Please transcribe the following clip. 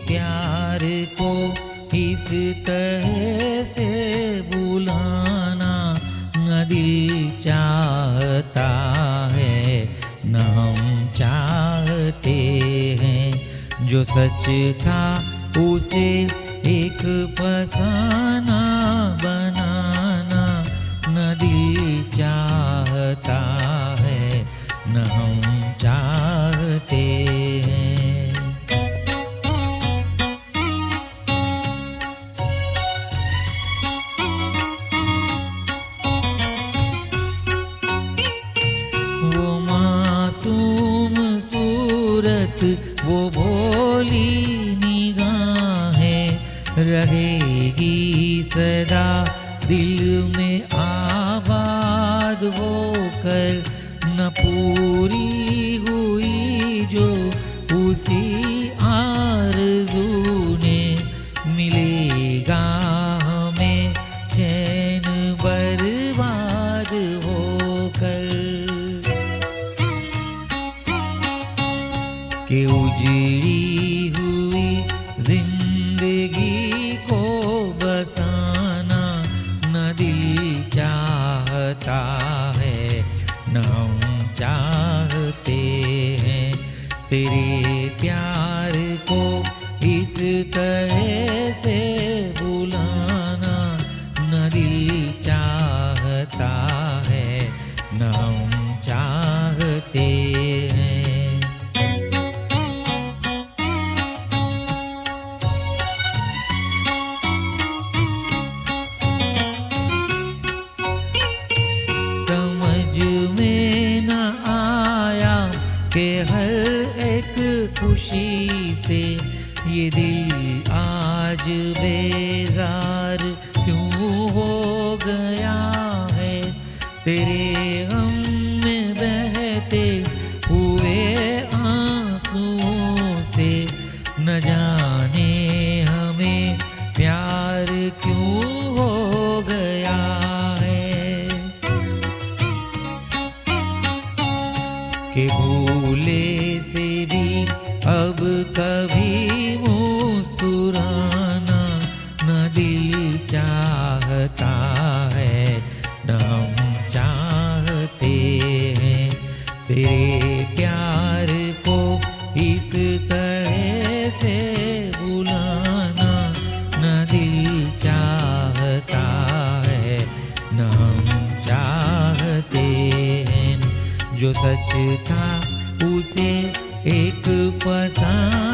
प्यार को इस तरह से बुलाना न दिल चाहता है न हम चाहते हैं। जो सच था उसे एक फसाना बनाना न दिल चाहता है न हम चाहते हैं। वो मासूम सूरत वो भोली निगाहें रहेगी सदा दिल में आबाद होकर न पूरी हुई जो उसी आरज़ू ने मिलेगा हमें चैन बर्बाद होकर के उजड़ी हुई जिंदगी को बसाना न दिल चाहता है न हम चाहते हैं। तेरे प्यार को इस तरह से बुलाना न दिल चाहता है न हम चाहते हैं। समझ में न आया कि हर एक खुशी से ये दिल आज बेजार क्यों हो गया है। तेरे गम में बहते हुए आंसुओं से न जाने हमें प्यार क्यों हो गया है। कि भूले से भी अब कभी मुस्कुराना न दिल चाहता है न हम चाहते हैं। तेरे प्यार को इस तरह से बुलाना न दिल चाहता है न हम चाहते हैं। जो सच था उसे एक फसाना